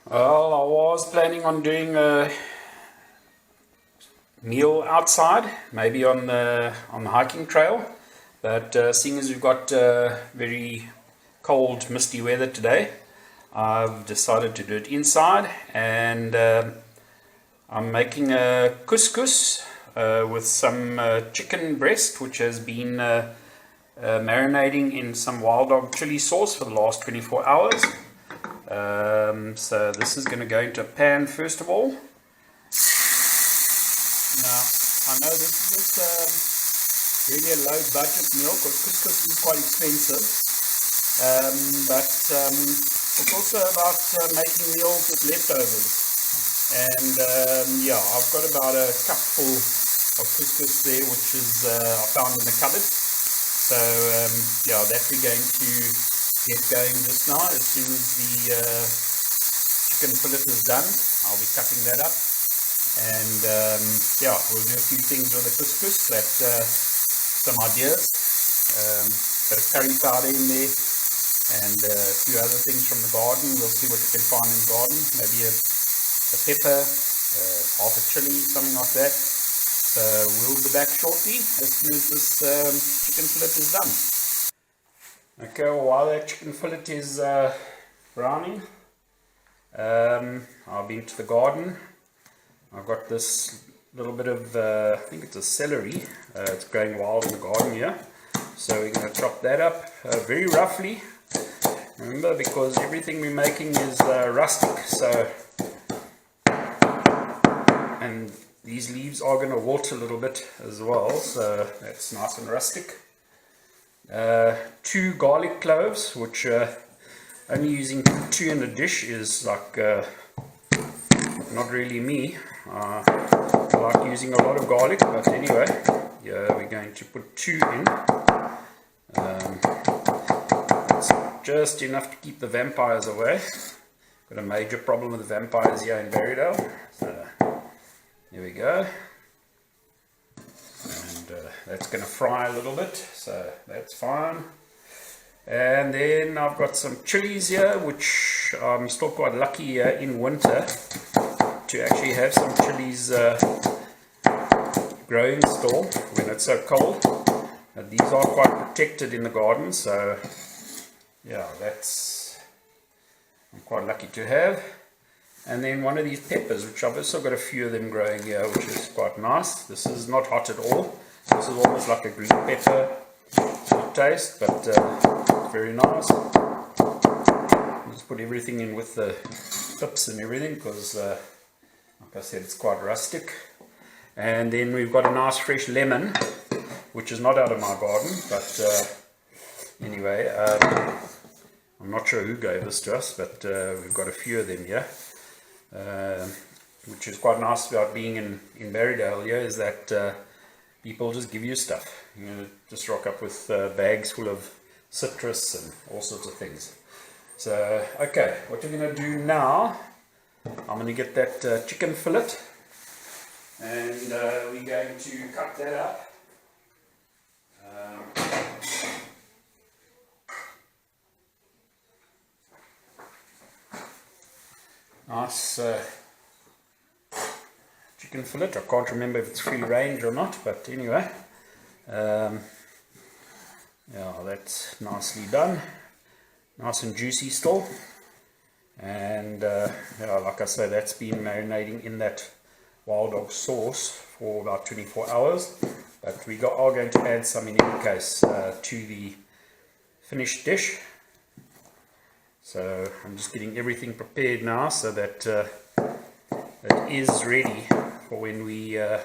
Well, I was planning on doing a meal outside, maybe on the hiking trail, but seeing as we've got very cold, misty weather today, I've decided to do it inside, and I'm making a couscous with some chicken breast, which has been marinating in some Wild Dog Chilli Sauce for the last 24 hours. So this is going to go into a pan first of all. Now, I know this is just really a low budget meal because couscous is quite expensive, but it's also about making meals with leftovers. And yeah, I've got about a cup full of couscous there, which is I found in the cupboard. So yeah, that we're going to get going just now. As soon as the chicken fillet is done, I'll be cutting that up. And yeah, we'll do a few things with the couscous, some ideas, bit of curry powder in there, and a few other things from the garden. We'll see what we can find in the garden, maybe a pepper, half a chili, something like that. So we'll be back shortly as soon as this chicken fillet is done. Okay, well, while that chicken fillet is browning, I've been to the garden. I've got this little bit of, I think it's a celery. It's growing wild in the garden here. So we're going to chop that up very roughly. Remember, because everything we're making is rustic. So, and these leaves are going to wilt a little bit as well. So that's nice and rustic. 2 garlic cloves, which only using 2 in a dish is like not really me. I like using a lot of garlic, but anyway, yeah, we're going to put 2 in. It's just enough to keep the vampires away. Got a major problem with the vampires here in Berrydale. So here we go. And that's going to fry a little bit, so that's fine. And then I've got some chilies here, which I'm still quite lucky in winter to actually have some chilies growing still when it's so cold. These are quite protected in the garden, so yeah, I'm quite lucky to have. And then one of these peppers, which I've also got a few of them growing here, which is quite nice. This is not hot at all. This is almost like a green pepper taste, but very nice. Just put everything in with the tips and everything because like I said, it's quite rustic. And then we've got a nice fresh lemon, which is not out of my garden, but anyway, I'm not sure who gave this to us, but we've got a few of them here. Which is quite nice about being in Berrydale here, is that people just give you stuff. You know, just rock up with bags full of citrus and all sorts of things. So, okay, what we're going to do now, I'm going to get that chicken fillet, and we're going to cut that up. Nice chicken fillet. I can't remember if it's free range or not, but anyway, yeah, that's nicely done, nice and juicy still. And yeah, like I say, that's been marinating in that Wild Dog sauce for about 24 hours, but we are going to add some in any case to the finished dish. So I'm just getting everything prepared now so that it is ready for when we have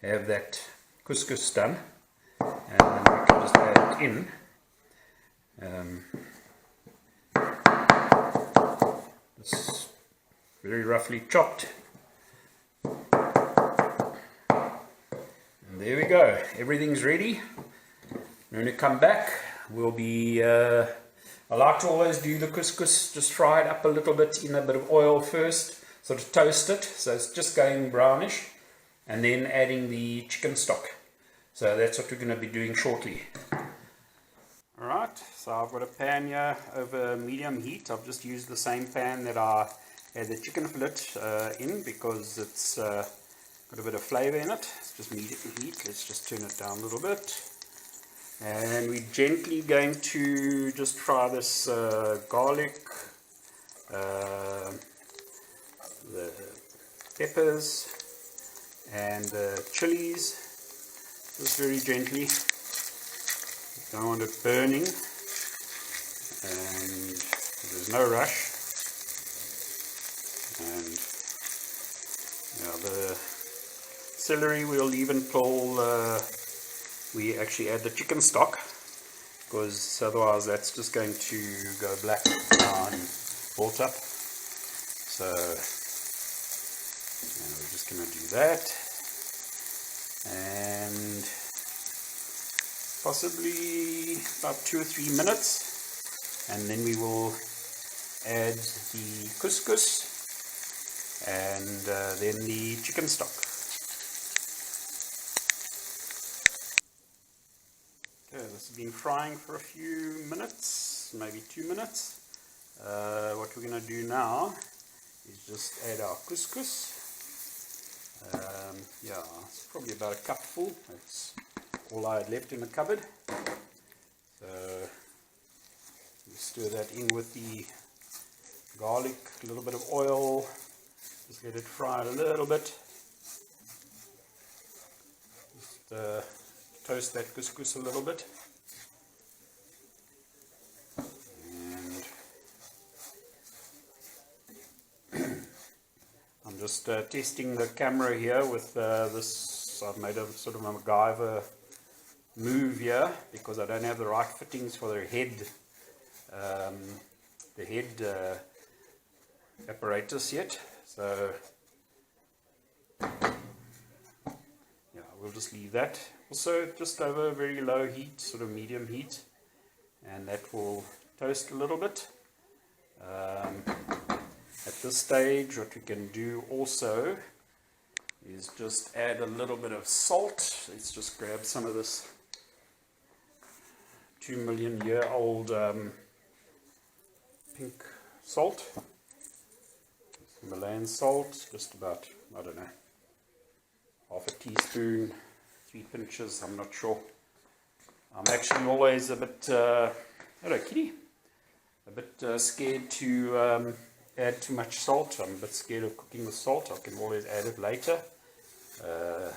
that couscous done, and then we can just add it in. It's very roughly chopped. And there we go. Everything's ready. When we come back, we'll be I like to always do the couscous, just fry it up a little bit in a bit of oil first, sort of toast it, so it's just going brownish, and then adding the chicken stock. So that's what we're going to be doing shortly. Alright, so I've got a pan here over medium heat. I've just used the same pan that I add the chicken fillet in because it's got a bit of flavor in it. It's just medium heat. Let's just turn it down a little bit. And we're gently going to just fry this garlic, the peppers, and the chilies, just very gently. Don't want it burning, and there's no rush. And the celery we'll leave until we actually add the chicken stock, because otherwise that's just going to go black and bolt up. So we're just going to do that, and possibly about 2 or 3 minutes, and then we will add the couscous and then the chicken stock. Okay, this has been frying for a few minutes, maybe 2 minutes. What we're going to do now is just add our couscous. It's probably about a cup full. That's all I had left in the cupboard. So you stir that in with the garlic, a little bit of oil, just let it fry a little bit. Just toast that couscous a little bit. And I'm just testing the camera here with this. I've made a sort of a MacGyver move here because I don't have the right fittings for the head apparatus yet. So we'll just leave that. Also just over a very low heat, sort of medium heat, and that will toast a little bit. At this stage, what we can do also is just add a little bit of salt. Let's just grab some of this 2-million-year-old pink salt, Himalayan salt, just about, I don't know, half a teaspoon, 3 pinches, I'm not sure. I'm actually always a bit, hello kitty, a bit scared to add too much salt. I'm a bit scared of cooking with salt. I can always add it later. I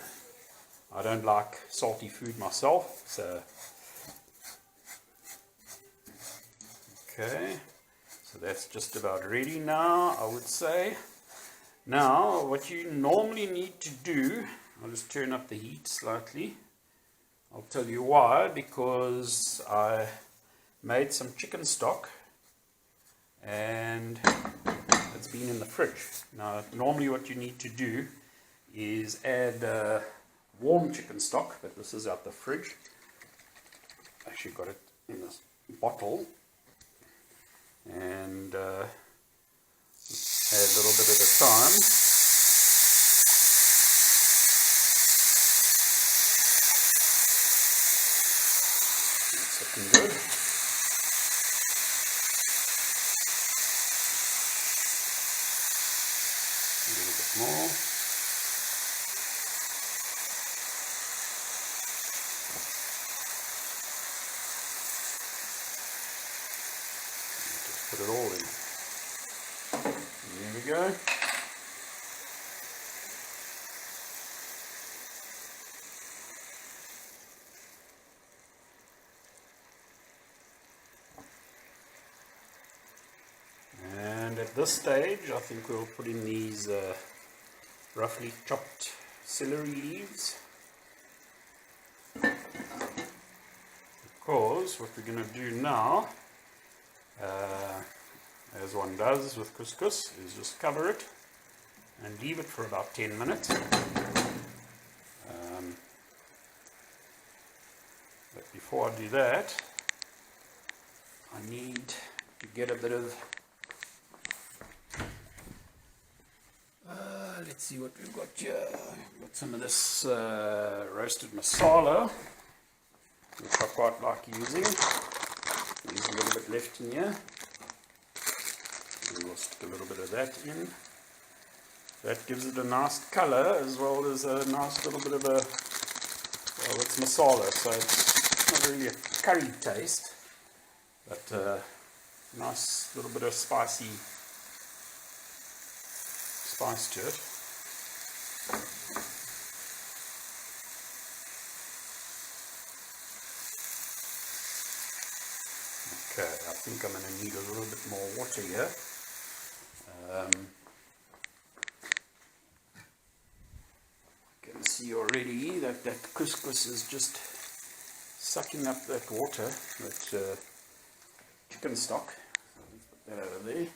don't like salty food myself, so okay, so that's just about ready now, I would say. Now what you normally need to do, I'll just turn up the heat slightly. I'll tell you why, because I made some chicken stock and it's been in the fridge. Now normally what you need to do is add warm chicken stock, but this is out the fridge. Actually got it in this bottle, and add a little bit at a time. That's looking good. A little bit more. Just put it all in. There we go. And at this stage, I think we'll put in these roughly chopped celery leaves, because what we're going to do now, as one does with couscous, is just cover it and leave it for about 10 minutes. But before I do that, I need to get a bit of let's see what we've got here. We've got some of this roasted masala, which I quite like using. There's a little bit left in here. And we'll stick a little bit of that in. That gives it a nice color as well as a nice little bit of a, well, it's masala, so it's not really a curry taste, but a nice little bit of spice to it. Okay, I think I'm going to need a little bit more water here. I can see already that couscous is just sucking up that water, that chicken stock. So let's put that over there.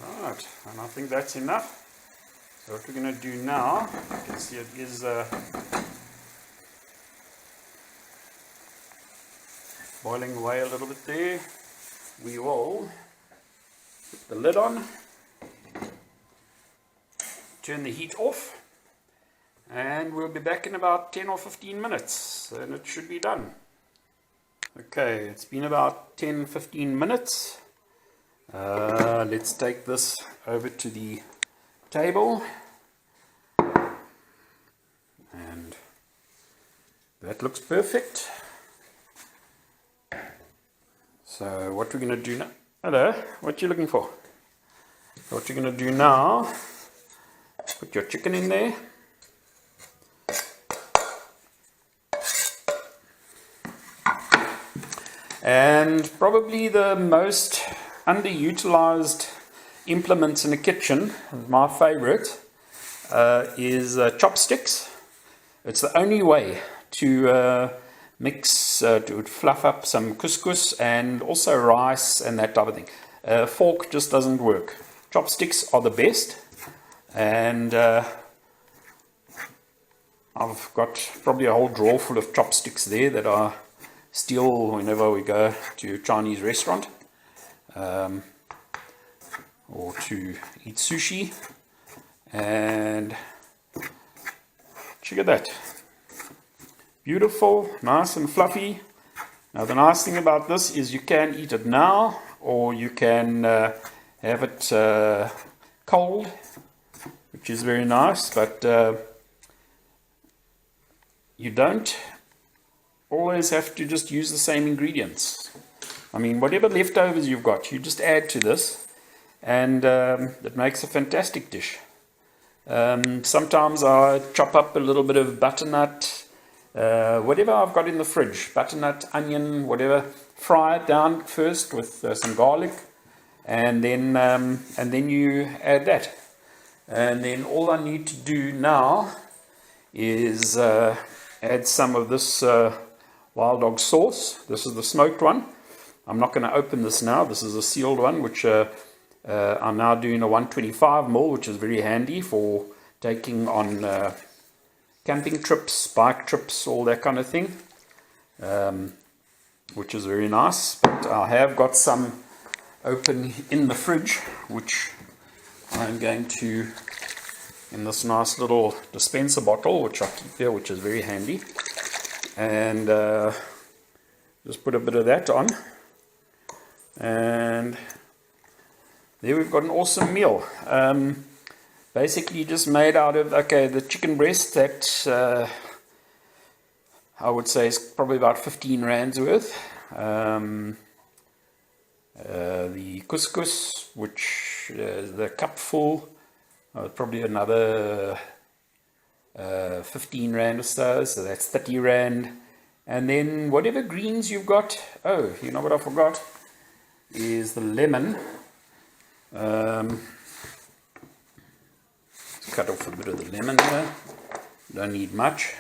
Alright, and I think that's enough. So what we're going to do now, you can see it is boiling away a little bit there. We will put the lid on, turn the heat off, and we'll be back in about 10 or 15 minutes and it should be done. Okay, it's been about 10-15 minutes. Let's take this over to the table, and that looks perfect. So what we're going to do now, hello, what are you looking for? What you're going to do now, put your chicken in there, and probably the most underutilized implements in the kitchen, my favorite, is chopsticks. It's the only way to mix, to fluff up some couscous and also rice and that type of thing. Fork just doesn't work. Chopsticks are the best, and I've got probably a whole drawer full of chopsticks there that I steal whenever we go to a Chinese restaurant. Or to eat sushi, and check at that, beautiful, nice and fluffy. Now the nice thing about this is you can eat it now, or you can have it cold, which is very nice, but you don't always have to just use the same ingredients. I mean, whatever leftovers you've got, you just add to this, and it makes a fantastic dish. Sometimes I chop up a little bit of butternut, whatever I've got in the fridge, butternut, onion, whatever, fry it down first with some garlic, and then you add that. And then all I need to do now is add some of this Wild Dog sauce. This is the smoked one. I'm not going to open this now. This is a sealed one, which I'm now doing a 125ml, which is very handy for taking on camping trips, bike trips, all that kind of thing, which is very nice. But I have got some open in the fridge, which I'm going to, in this nice little dispenser bottle, which I keep there, which is very handy, and just put a bit of that on, and there we've got an awesome meal. Basically just made out of, okay, the chicken breast that I would say is probably about 15 rands worth. The couscous, which is the cupful, probably another 15 rand or so that's 30 rand. And then whatever greens you've got, oh, you know what I forgot, is the lemon. Cut off a bit of the lemon here, don't need much.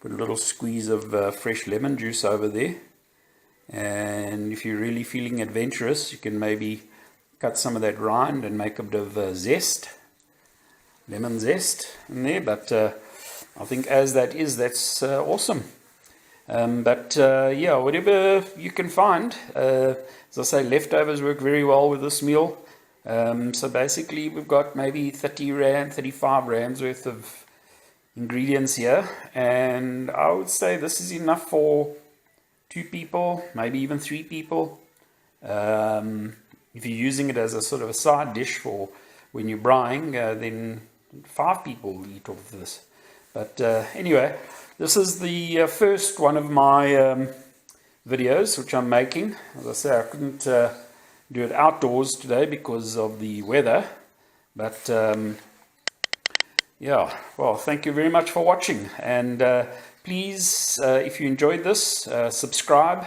Put a little squeeze of fresh lemon juice over there, and if you're really feeling adventurous, you can maybe cut some of that rind and make a bit of zest, lemon zest in there. But I think as that is, that's awesome. Yeah, whatever you can find, as I say, leftovers work very well with this meal. So basically we've got maybe 30 rand, 35 rands worth of ingredients here, and I would say this is enough for 2 people, maybe even 3 people. If you're using it as a sort of a side dish for when you're braaiing, then 5 people will eat off this. But anyway, this is the first one of my videos which I'm making. As I say, I couldn't do it outdoors today because of the weather, but yeah, well, thank you very much for watching, and please, if you enjoyed this, subscribe,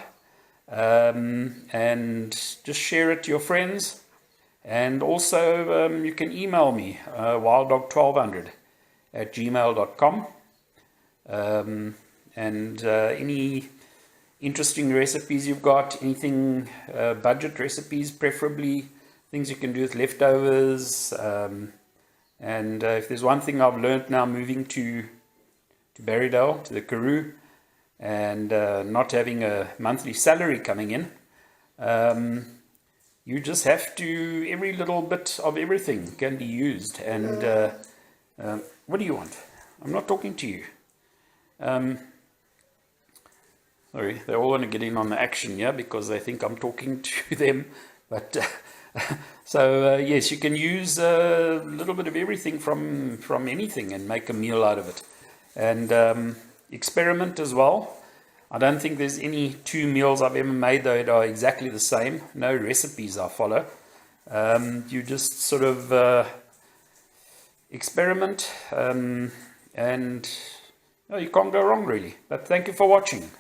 and just share it to your friends. And also you can email me, wilddog1200@gmail.com, and any interesting recipes you've got, anything budget recipes, preferably things you can do with leftovers. And if there's one thing I've learned now moving to Berrydale, to the Karoo, and not having a monthly salary coming in, you just have to, every little bit of everything can be used. And what do you want? I'm not talking to you. Sorry, they all want to get in on the action, yeah, because they think I'm talking to them. But so yes, you can use a little bit of everything from anything and make a meal out of it. And experiment as well. I don't think there's any 2 meals I've ever made that are exactly the same. No recipes I follow. You just sort of experiment, and you can't go wrong really. But thank you for watching.